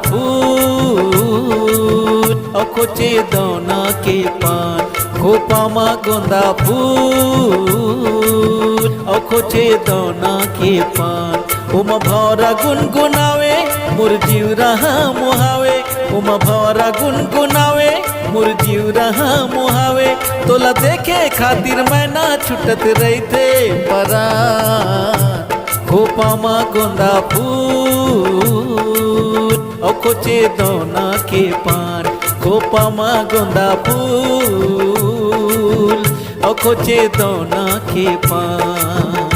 फूल खोचे दाना के पान खोपा माँ गोंदा फूल खोचे दाना के पान उमा भौरा गुनगुनावे मोर जीव रहा मुहावे उमा भौरा गुनगुनावे मोर जीव रहा मुहावे तोला देखे खातिर मैं ना छुटत रहते परान खोपा माँ गोंदा फूल खोचे दाना के पान खोपा माँ गोंदा फूल खोचे दाना के पान।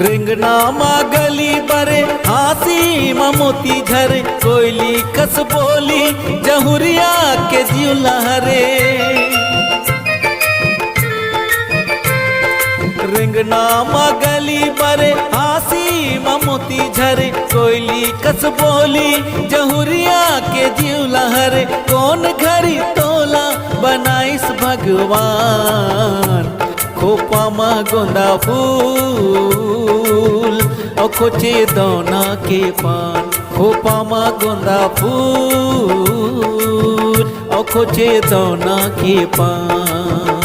रिंगना मा गली बरे हासी मोती झरे कोयली कस बोली जहुरिया के जीव लहरे रिंगना मा गली बरे हासी मोती झरे कोयली कस बोली जहुरिया के जीव लहरे कौन घड़ी तोला बनाइस भगवान खोपा माँ गोंदा फूल खोचे दाना के पान खोपा माँ गोंदा फूल खोचे दाना के पान।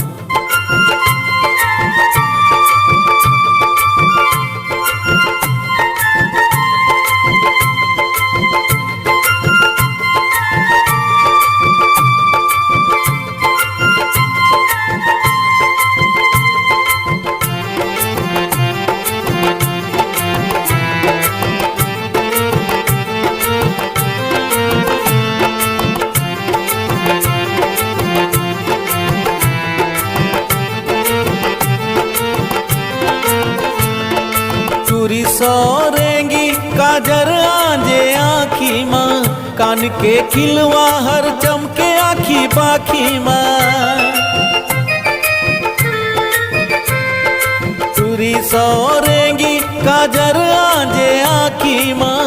चूरी सोरेंगी काजर आंजे आँखी माँ कान के खिलवा हर चमके आँखी बाखी माँ चूरी सोरेंगी काजर आंजे आँखी माँ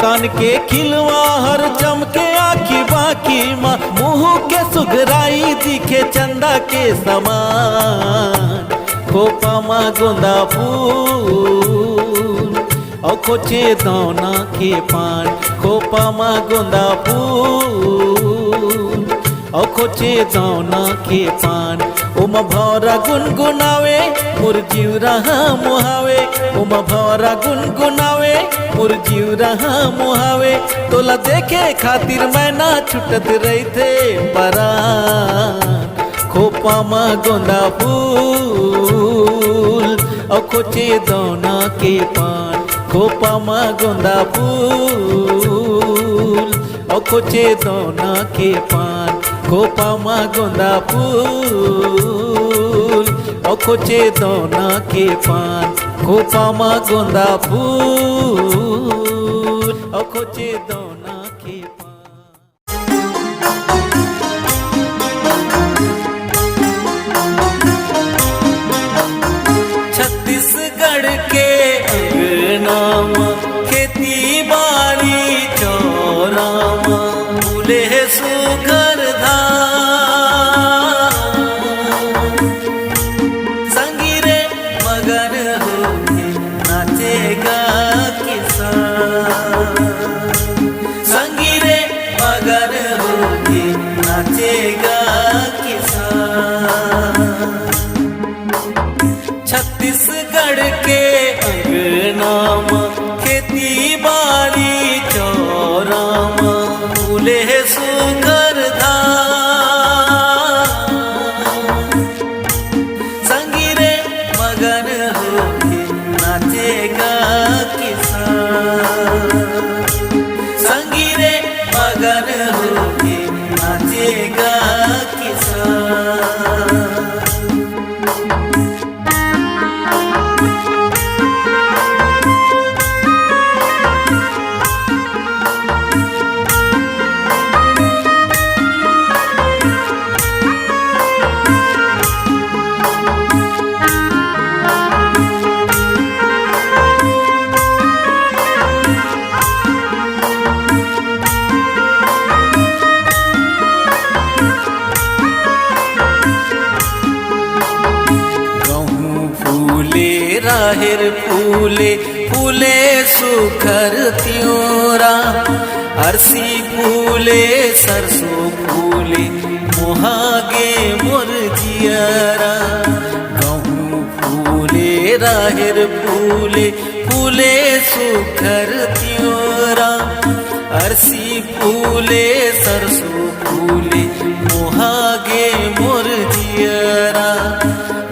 कान के खिलवा हर चमके आँखी बाखी माँ मुँह के सुगराई दिखे चंदा के समान खोपा माँ गोंदा फूल खोचे दाना के पान खोपा माँ गोंदा फूल खोचे दाना के पान उमा भौरा गुनगुनावे मोर जीव रहा मुहावे उमा भौरा गुनगुनावे मोर जीव रहा मुहावे तोला देखे खातिर मैं ना छुटत रहते परान खोपा माँ गोंदा फूल खोचे दाना के पान खोपा माँ गोंदा फूल खोचे दाना के पान खोपा माँ गोंदा फूल खोचे दाना के पान खोपा माँ गोंदा फूल खोचे दाना के पान। छत्तीसगढ़ के अंगनामा खेती बाड़ी चौरामा फूले सुघर धाम संगीरे मगन होके नाचेगा किसान संगीरे मगन होके नाचेगा किसान। छत्तीसगढ़ के अंगनामा खेती बाड़ी चौरामा फूले सुघर धाम संगीरे मगन होके नाचेगा किसान संगीरे मगन होके नाचेगा किसान। राहेर फूले फूले सुखर त्योरा अरसी फूले सरसों फूले मोहागे मोर जियरा गहूँ फूले राहेर फूले फूले सुखर त्योरा अरसी फूले सरसों फूले मोहागे मोर जियरा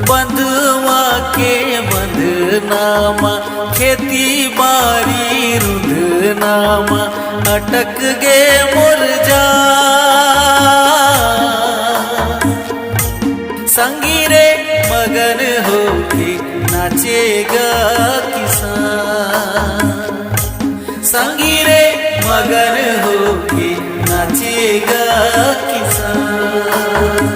बंधवा के बंधनामा खेती बारी रुधनामा अटक गे मोर जा संगी रे मगन होके नाचेगा किसान संगी रे मगन होके नाचेगा किसान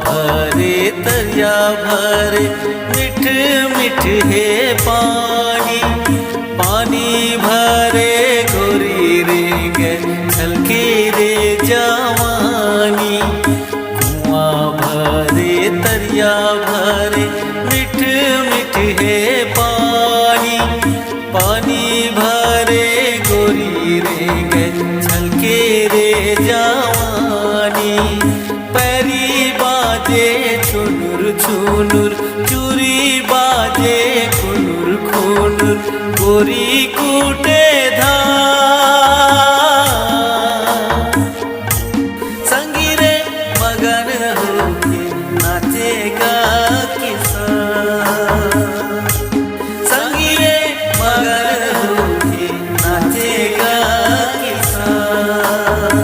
भरे तरिया भरे मिठ मिठ है पानी पानी भरे गोरी रे गे छलके रे जवानी कुआं भरे तरिया भरे मिठ मिठ है पानी पानी भरे गोरी रे गे छलके रे जवानी पैरी बाजे छुनुर छुनुर चूरी बाजे खुनुर खुनुर गोरी कूटे धान संगी रे मगन होके नाचेगा किसान संगी रे मगन होके नाचेगा किसान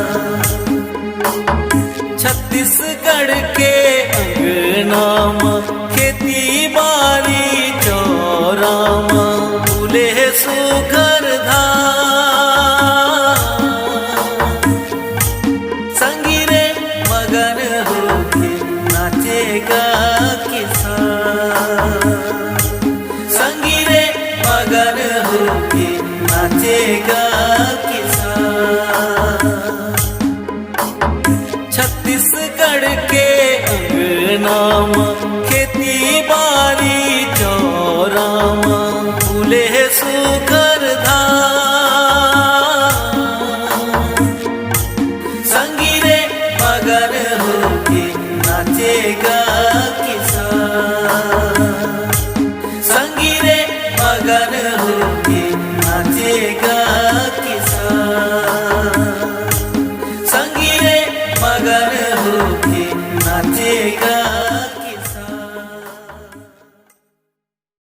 छत्तीसगढ़ के अंगनामा खेती बारी चौरामा फूले सुखर धान संगी रे मगन होके नाचेगा किसान संगी रे मगन होके नाचेगा किसान छत्तीसगढ़ के अंगनामा खेती बारी चौरामा फूले सुखर धान संगी रे मगन होके नाचेगा